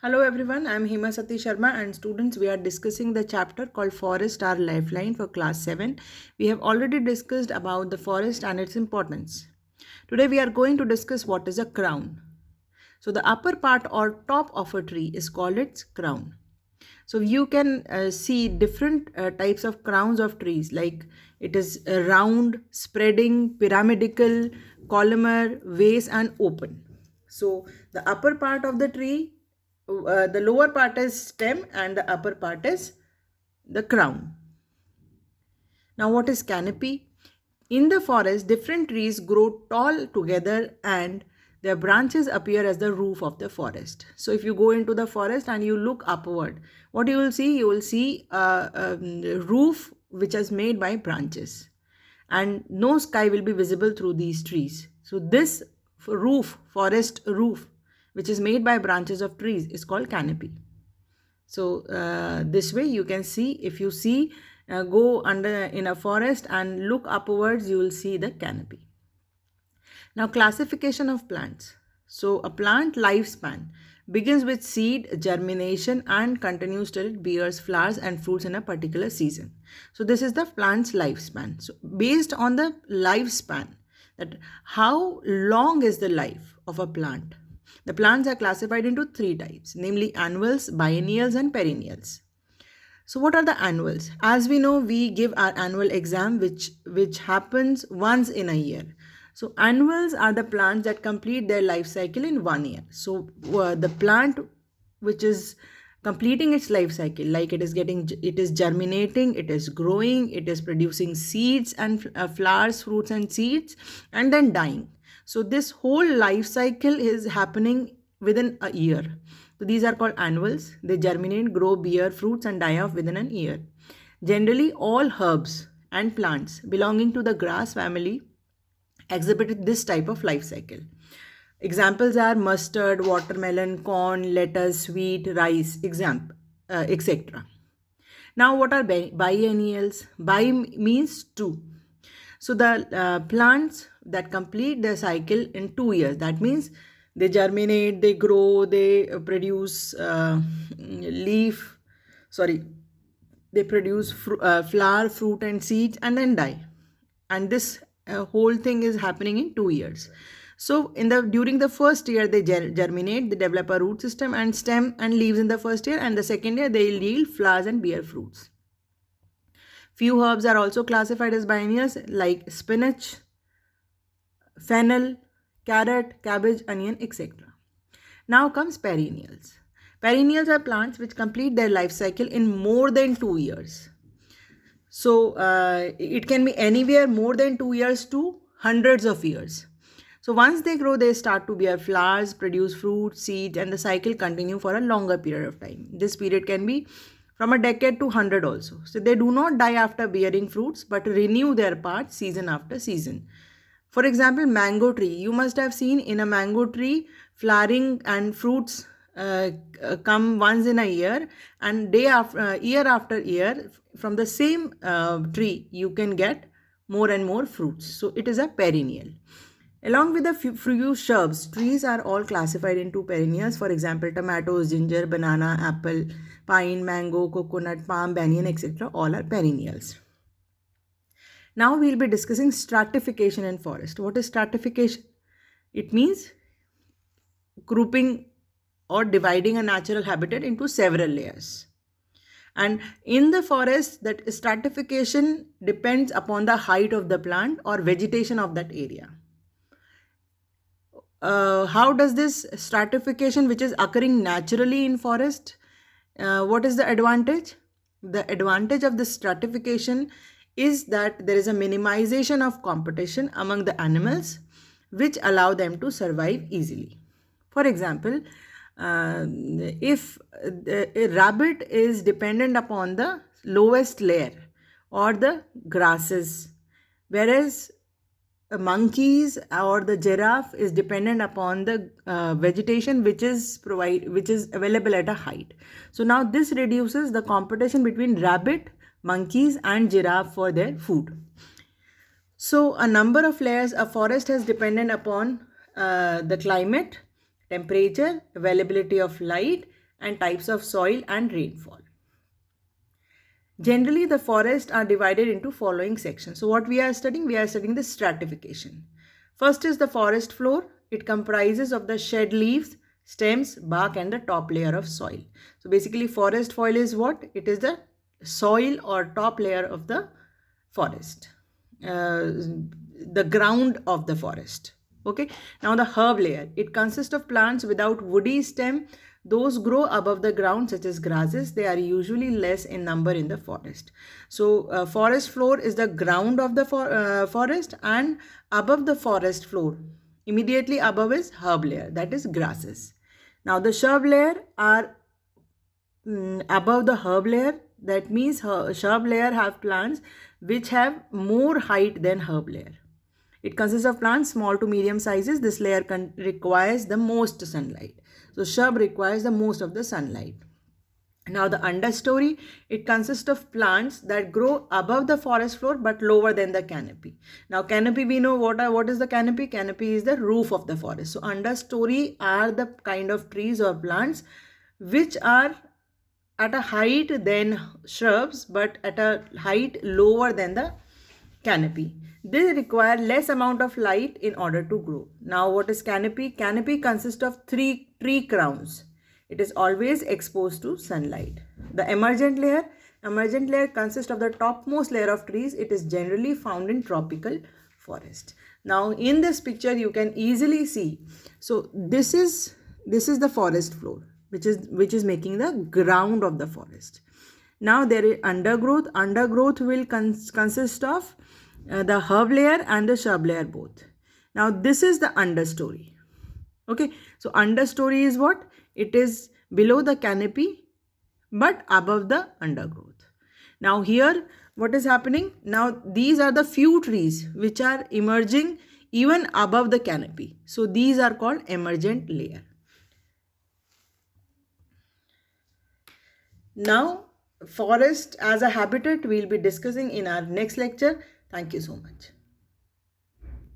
Hello everyone, I am Hema Sati Sharma and students we are discussing the chapter called Forest Our Lifeline for class 7. We have already discussed about the forest and its importance. Today we are going to discuss what is a crown. So the upper part or top of a tree is called its crown. So you can see different types of crowns of trees like it is round, spreading, pyramidal, columnar, vase and open. So the upper part of the tree, the lower part is stem and the upper part is the crown. Now what is canopy? In the forest, different trees grow tall together and their branches appear as the roof of the forest. So if you go into the forest and you look upward, what you will see? You will see a roof which is made by branches and no sky will be visible through these trees. So this roof, forest roof, which is made by branches of trees is called canopy. So this way you can see, if you see, go under in a forest and look upwards, you will see the canopy. Now classification of plants. So a plant lifespan begins with seed germination and continues till it bears flowers and fruits in a particular season. So this is the plant's lifespan. So based on the lifespan, that how long is the life of a plant, the plants are classified into three types, namely annuals, biennials and perennials. So what are the annuals? As we know, we give our annual exam which happens once in a year. So annuals are the plants that complete their life cycle in 1 year. So the plant which is completing its life cycle, like it is germinating, it is growing, it is producing seeds and flowers, fruits and seeds, and then dying. So this whole life cycle is happening within a year. So these are called annuals. They germinate, grow, bear fruits and die off within an year. Generally, all herbs and plants belonging to the grass family exhibit this type of life cycle. Examples are mustard, watermelon, corn, lettuce, wheat, rice, etc. Now, what are biennials? Bi means two. So the plants that complete their cycle in 2 years, that means they germinate, they grow, they produce they produce flower, fruit and seeds and then die. And this whole thing is happening in 2 years. So during the first year they germinate, they develop a root system and stem and leaves in the first year, and the second year they yield flowers and bear fruits. Few herbs are also classified as biennials like spinach, fennel, carrot, cabbage, onion, etc. Now comes perennials. Perennials are plants which complete their life cycle in more than 2 years. So it can be anywhere more than 2 years to hundreds of years. So once they grow, they start to bear flowers, produce fruit, seeds, and the cycle continue for a longer period of time. This period can be from a decade to 100 also. So they do not die after bearing fruits, but renew their parts season after season. For example, mango tree. You must have seen in a mango tree, flowering and fruits come once in a year, and year after year from the same tree you can get more and more fruits. So it is a perennial. Along with the few shrubs, trees are all classified into perennials. For example, tomatoes, ginger, banana, apple, pine, mango, coconut, palm, banyan, etc. all are perennials. Now we'll be discussing stratification in forest. What is stratification? It means grouping or dividing a natural habitat into several layers. And in the forest, that stratification depends upon the height of the plant or vegetation of that area. How does this stratification, which is occurring naturally in forest, what is the advantage? The advantage of this stratification is that there is a minimization of competition among the animals, which allow them to survive easily. For example, if a rabbit is dependent upon the lowest layer or the grasses, whereas monkeys or the giraffe is dependent upon the vegetation which is available at a height. So now this reduces the competition between rabbit, monkeys and giraffe for their food. So a number of layers a forest has dependent upon the climate, temperature, availability of light and types of soil and rainfall. Generally, the forests are divided into following sections. So what we are studying the stratification. First is the forest floor. It comprises of the shed leaves, stems, bark and the top layer of soil. So basically forest soil is what? It is the soil or top layer of the forest, the ground of the forest. Okay. Now the herb layer. It consists of plants without woody stem. Those grow above the ground such as grasses. They are usually less in number in the forest. So forest floor is the ground of the forest, and above the forest floor, immediately above is herb layer, that is grasses. Now the shrub layer are above the herb layer. That means shrub layer have plants which have more height than herb layer. It consists of plants small to medium sizes. This layer requires the most sunlight. So shrub requires the most of the sunlight. Now the understory, it consists of plants that grow above the forest floor but lower than the canopy. Now canopy, we know what is the canopy? Canopy is the roof of the forest. So understory are the kind of trees or plants which are at a height than shrubs but at a height lower than the canopy. They require less amount of light in order to grow. Now what is canopy? Canopy consists of 3 tree crowns. It is always exposed to sunlight. The emergent layer consists of the topmost layer of trees. It is generally found in tropical forest. Now in this picture you can easily see. So this is the forest floor, which is making the ground of the forest. Now there is undergrowth. Undergrowth will consist of the herb layer and the shrub layer both. Now this is the understory. Okay, so understory is what? It is below the canopy but above the undergrowth. Now here what is happening? Now these are the few trees which are emerging even above the canopy. So these are called emergent layer. Now forest as a habitat we will be discussing in our next lecture. Thank you so much.